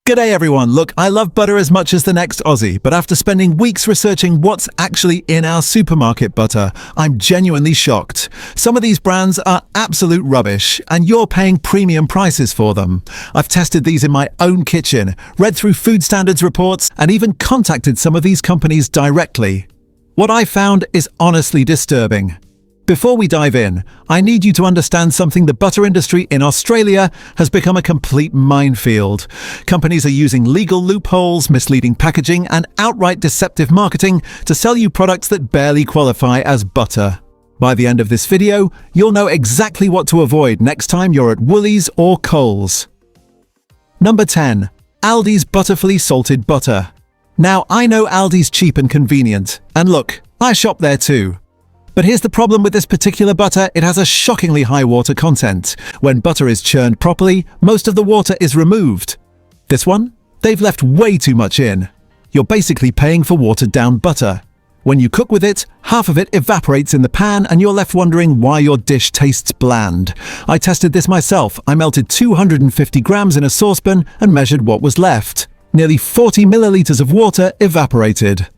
G'day everyone, look, I love butter as much as the next Aussie, but after spending weeks researching what's actually in our supermarket butter, I'm genuinely shocked. Some of these brands are absolute rubbish, and you're paying premium prices for them. I've tested these in my own kitchen, read through food standards reports, and even contacted some of these companies directly. What I found is honestly disturbing. Before we dive in, I need you to understand something. The butter industry in Australia has become a complete minefield. Companies are using legal loopholes, misleading packaging, and outright deceptive marketing to sell you products that barely qualify as butter. By the end of this video, you'll know exactly what to avoid next time you're at Woolies or Coles. Number 10. Aldi's Butterfully Salted Butter. Now, I know Aldi's cheap and convenient, and look, I shop there too. But here's the problem with this particular butter: it has a shockingly high water content. When butter is churned properly, most of the water is removed. This one? They've left way too much in. You're basically paying for watered-down butter. When you cook with it, half of it evaporates in the pan and you're left wondering why your dish tastes bland. I tested this myself. I melted 250 grams in a saucepan and measured what was left. Nearly 40 milliliters of water evaporated.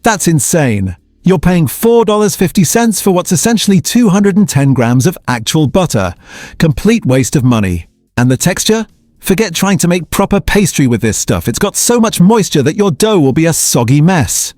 That's insane. You're paying $4.50 for what's essentially 210 grams of actual butter. Complete waste of money. And the texture? Forget trying to make proper pastry with this stuff. It's got so much moisture that your dough will be a soggy mess.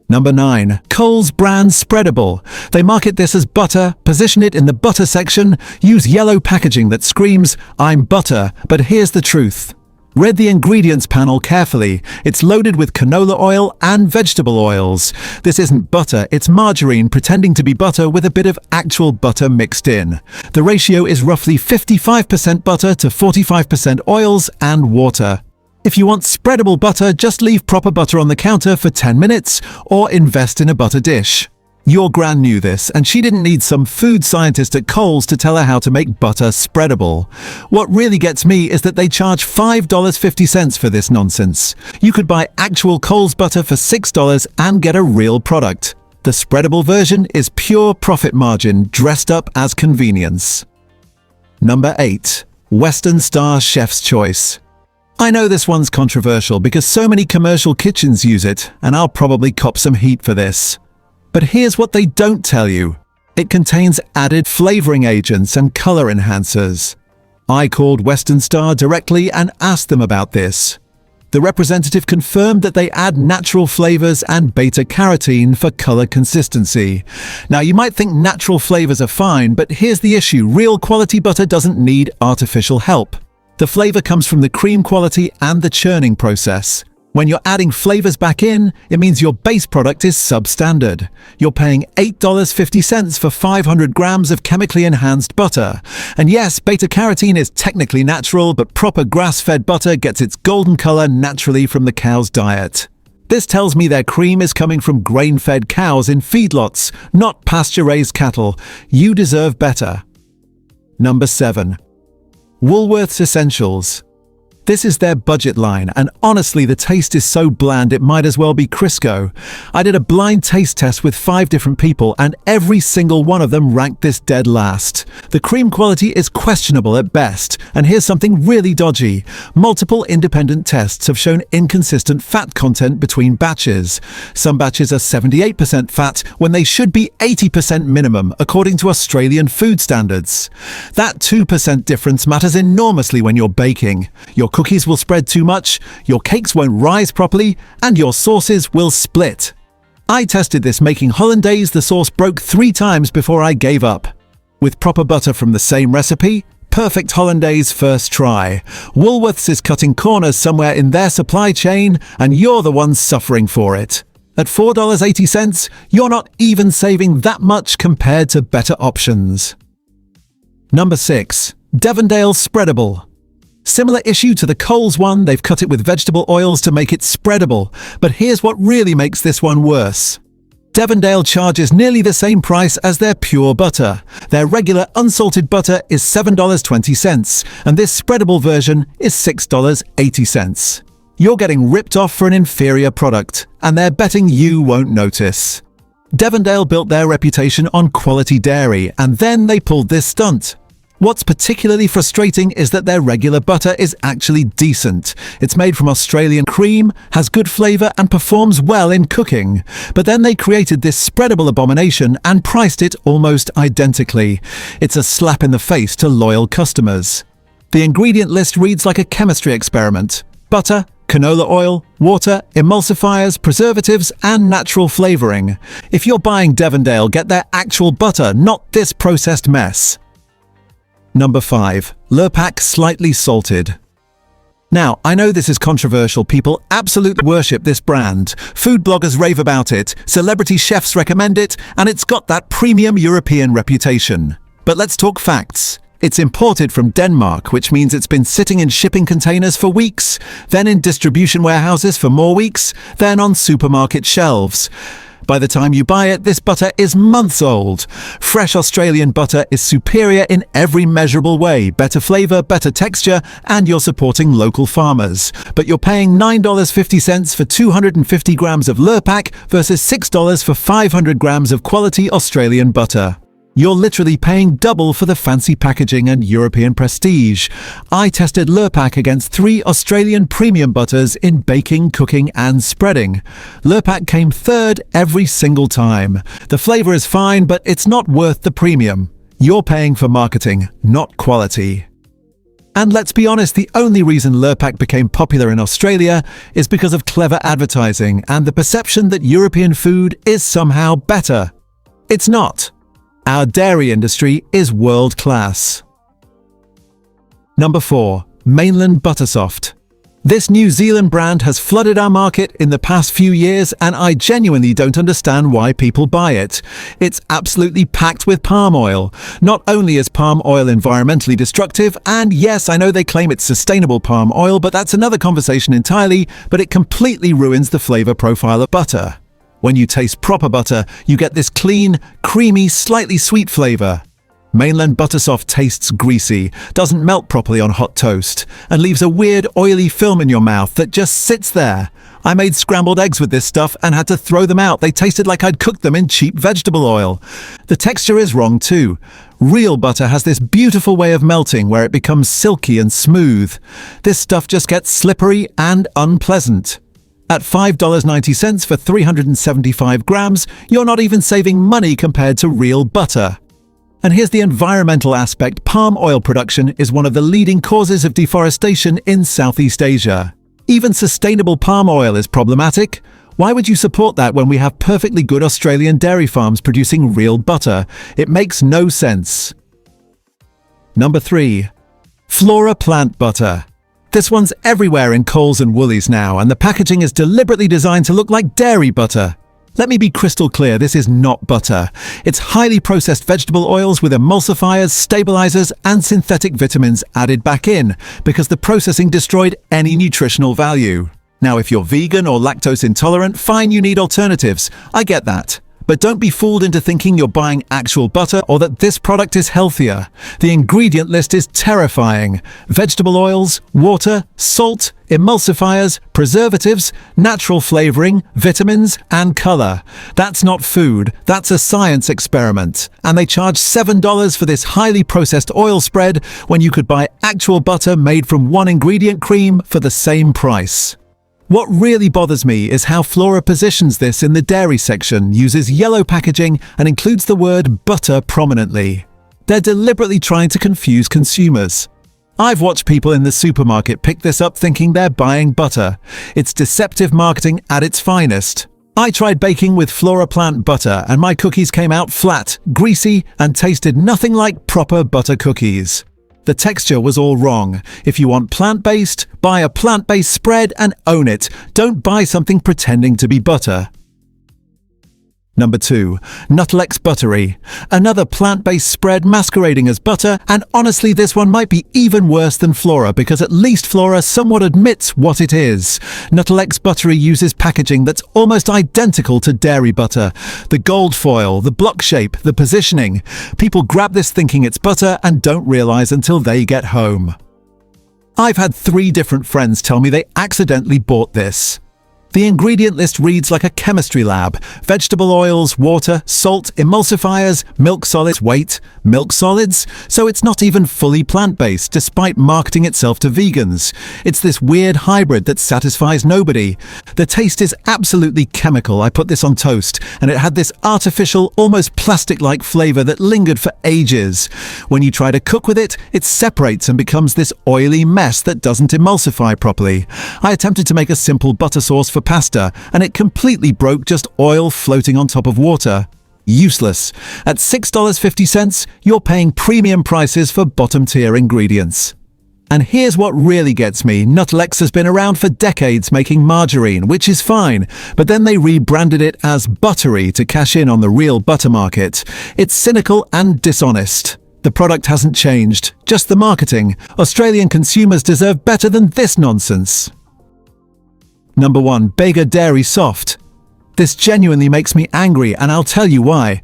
Number 9. Coles brand Spreadable. They market this as butter, position it in the butter section, use yellow packaging that screams, "I'm butter," but here's the truth. Read the ingredients panel carefully. It's loaded with canola oil and vegetable oils. This isn't butter, it's margarine pretending to be butter with a bit of actual butter mixed in. The ratio is roughly 55% butter to 45% oils and water. If you want spreadable butter, just leave proper butter on the counter for 10 minutes or invest in a butter dish. Your gran knew this, and she didn't need some food scientist at Coles to tell her how to make butter spreadable. What really gets me is that they charge $5.50 for this nonsense. You could buy actual Coles butter for $6 and get a real product. The spreadable version is pure profit margin dressed up as convenience. Number 8. Western Star Chef's Choice. I know this one's controversial because so many commercial kitchens use it, and I'll probably cop some heat for this. But here's what they don't tell you. It contains added flavoring agents and color enhancers. I called Western Star directly and asked them about this. The representative confirmed that they add natural flavors and beta-carotene for color consistency. Now, you might think natural flavors are fine, but here's the issue: real quality butter doesn't need artificial help. The flavor comes from the cream quality and the churning process. When you're adding flavors back in, it means your base product is substandard. You're paying $8.50 for 500 grams of chemically enhanced butter. And yes, beta-carotene is technically natural, but proper grass-fed butter gets its golden color naturally from the cow's diet. This tells me their cream is coming from grain-fed cows in feedlots, not pasture-raised cattle. You deserve better. Number 7. Woolworths Essentials. This is their budget line, and honestly the taste is so bland it might as well be Crisco. I did a blind taste test with 5 different people, and every single one of them ranked this dead last. The cream quality is questionable at best, and here's something really dodgy. Multiple independent tests have shown inconsistent fat content between batches. Some batches are 78% fat when they should be 80% minimum, according to Australian food standards. That 2% difference matters enormously when you're baking. Your cookies will spread too much, your cakes won't rise properly, and your sauces will split. I tested this making hollandaise. The sauce broke 3 times before I gave up. With proper butter from the same recipe, perfect hollandaise first try. Woolworths is cutting corners somewhere in their supply chain, and you're the ones suffering for it. At $4.80, you're not even saving that much compared to better options. Number 6. Devondale Spreadable. Similar issue to the Coles one, they've cut it with vegetable oils to make it spreadable, but here's what really makes this one worse. Devondale charges nearly the same price as their pure butter. Their regular unsalted butter is $7.20, and this spreadable version is $6.80. You're getting ripped off for an inferior product, and they're betting you won't notice. Devondale built their reputation on quality dairy, and then they pulled this stunt. What's particularly frustrating is that their regular butter is actually decent. It's made from Australian cream, has good flavour and performs well in cooking. But then they created this spreadable abomination and priced it almost identically. It's a slap in the face to loyal customers. The ingredient list reads like a chemistry experiment. Butter, canola oil, water, emulsifiers, preservatives, and natural flavouring. If you're buying Devondale, get their actual butter, not this processed mess. Number 5. Lurpak Slightly Salted. Now, I know this is controversial. People absolutely worship this brand. Food bloggers rave about it, celebrity chefs recommend it, and it's got that premium European reputation. But let's talk facts. It's imported from Denmark, which means it's been sitting in shipping containers for weeks, then in distribution warehouses for more weeks, then on supermarket shelves. By the time you buy it, this butter is months old. Fresh Australian butter is superior in every measurable way. Better flavour, better texture, and you're supporting local farmers. But you're paying $9.50 for 250 grams of Lurpak versus $6 for 500 grams of quality Australian butter. You're literally paying double for the fancy packaging and European prestige. I tested Lurpak against 3 Australian premium butters in baking, cooking and spreading. Lurpak came third every single time. The flavour is fine, but it's not worth the premium. You're paying for marketing, not quality. And let's be honest, the only reason Lurpak became popular in Australia is because of clever advertising and the perception that European food is somehow better. It's not. Our dairy industry is world-class. Number 4. Mainland Buttersoft. This New Zealand brand has flooded our market in the past few years, and I genuinely don't understand why people buy it. It's absolutely packed with palm oil. Not only is palm oil environmentally destructive, and yes, I know they claim it's sustainable palm oil, but that's another conversation entirely, but it completely ruins the flavour profile of butter. When you taste proper butter, you get this clean, creamy, slightly sweet flavour. Mainland Buttersoft tastes greasy, doesn't melt properly on hot toast, and leaves a weird oily film in your mouth that just sits there. I made scrambled eggs with this stuff and had to throw them out. They tasted like I'd cooked them in cheap vegetable oil. The texture is wrong too. Real butter has this beautiful way of melting where it becomes silky and smooth. This stuff just gets slippery and unpleasant. At $5.90 for 375 grams, you're not even saving money compared to real butter. And here's the environmental aspect. Palm oil production is one of the leading causes of deforestation in Southeast Asia. Even sustainable palm oil is problematic. Why would you support that when we have perfectly good Australian dairy farms producing real butter? It makes no sense. Number 3. Flora Plant Butter. This one's everywhere in Coles and Woolies now, and the packaging is deliberately designed to look like dairy butter. Let me be crystal clear, this is not butter. It's highly processed vegetable oils with emulsifiers, stabilizers, and synthetic vitamins added back in, because the processing destroyed any nutritional value. Now, if you're vegan or lactose intolerant, fine, you need alternatives. I get that. But don't be fooled into thinking you're buying actual butter or that this product is healthier. The ingredient list is terrifying. Vegetable oils, water, salt, emulsifiers, preservatives, natural flavoring, vitamins, and color. That's not food, that's a science experiment. And they charge $7 for this highly processed oil spread when you could buy actual butter made from one ingredient cream for the same price. What really bothers me is how Flora positions this in the dairy section, uses yellow packaging, and includes the word butter prominently. They're deliberately trying to confuse consumers. I've watched people in the supermarket pick this up thinking they're buying butter. It's deceptive marketing at its finest. I tried baking with Flora Plant Butter, and my cookies came out flat, greasy, and tasted nothing like proper butter cookies. The texture was all wrong. If you want plant-based, buy a plant-based spread and own it. Don't buy something pretending to be butter. Number 2. Nuttelex Buttery. Another plant-based spread masquerading as butter, and honestly this one might be even worse than Flora because at least Flora somewhat admits what it is. Nuttelex Buttery uses packaging that's almost identical to dairy butter. The gold foil, the block shape, the positioning. People grab this thinking it's butter and don't realize until they get home. I've had 3 different friends tell me they accidentally bought this. The ingredient list reads like a chemistry lab. Vegetable oils, water, salt, emulsifiers, milk solids. Wait, milk solids? So it's not even fully plant-based, despite marketing itself to vegans. It's this weird hybrid that satisfies nobody. The taste is absolutely chemical. I put this on toast, and it had this artificial, almost plastic-like flavor that lingered for ages. When you try to cook with it, it separates and becomes this oily mess that doesn't emulsify properly. I attempted to make a simple butter sauce for pasta, and it completely broke, just oil floating on top of water. Useless. At $6.50, you're paying premium prices for bottom-tier ingredients. And here's what really gets me. Nuttelex has been around for decades making margarine, which is fine, but then they rebranded it as Buttery to cash in on the real butter market. It's cynical and dishonest. The product hasn't changed, just the marketing. Australian consumers deserve better than this nonsense. Number 1. Bega Dairy Soft. This genuinely makes me angry, and I'll tell you why.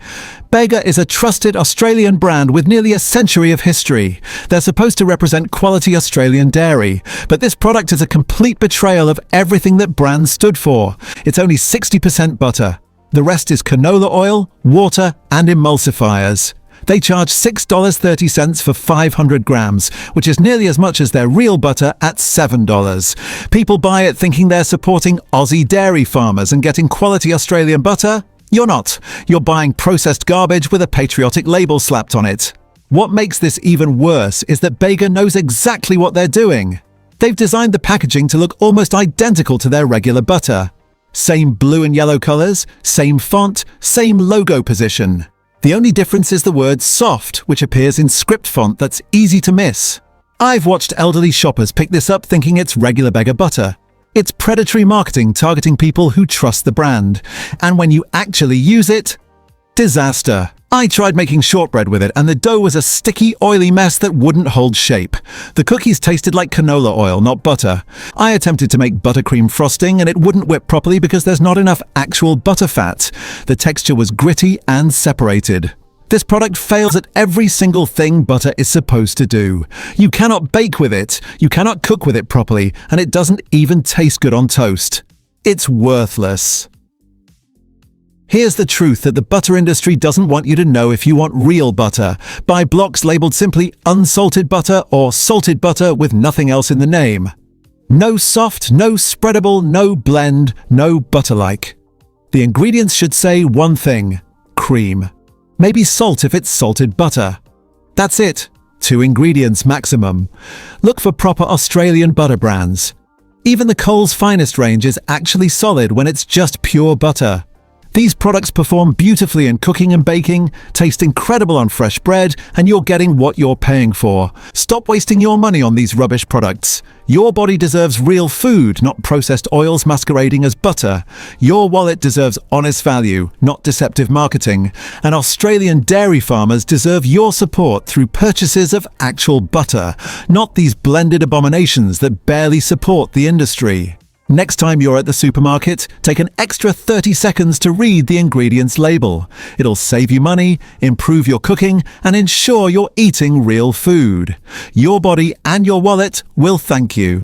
Bega is a trusted Australian brand with nearly a century of history. They're supposed to represent quality Australian dairy, but this product is a complete betrayal of everything that brand stood for. It's only 60% butter. The rest is canola oil, water, and emulsifiers. They charge $6.30 for 500 grams, which is nearly as much as their real butter at $7. People buy it thinking they're supporting Aussie dairy farmers and getting quality Australian butter? You're not. You're buying processed garbage with a patriotic label slapped on it. What makes this even worse is that Bega knows exactly what they're doing. They've designed the packaging to look almost identical to their regular butter. Same blue and yellow colors, same font, same logo position. The only difference is the word soft, which appears in script font that's easy to miss. I've watched elderly shoppers pick this up thinking it's regular Bega butter. It's predatory marketing targeting people who trust the brand. And when you actually use it, disaster. I tried making shortbread with it, and the dough was a sticky, oily mess that wouldn't hold shape. The cookies tasted like canola oil, not butter. I attempted to make buttercream frosting, and it wouldn't whip properly because there's not enough actual butter fat. The texture was gritty and separated. This product fails at every single thing butter is supposed to do. You cannot bake with it, you cannot cook with it properly, and it doesn't even taste good on toast. It's worthless. Here's the truth that the butter industry doesn't want you to know if you want real butter. Buy blocks labeled simply unsalted butter or salted butter with nothing else in the name. No soft, no spreadable, no blend, no butter-like. The ingredients should say one thing: cream. Maybe salt if it's salted butter. That's it. 2 ingredients maximum. Look for proper Australian butter brands. Even the Coles Finest range is actually solid when it's just pure butter. These products perform beautifully in cooking and baking, taste incredible on fresh bread, and you're getting what you're paying for. Stop wasting your money on these rubbish products. Your body deserves real food, not processed oils masquerading as butter. Your wallet deserves honest value, not deceptive marketing. And Australian dairy farmers deserve your support through purchases of actual butter, not these blended abominations that barely support the industry. Next time you're at the supermarket, take an extra 30 seconds to read the ingredients label. It'll save you money, improve your cooking, and ensure you're eating real food. Your body and your wallet will thank you.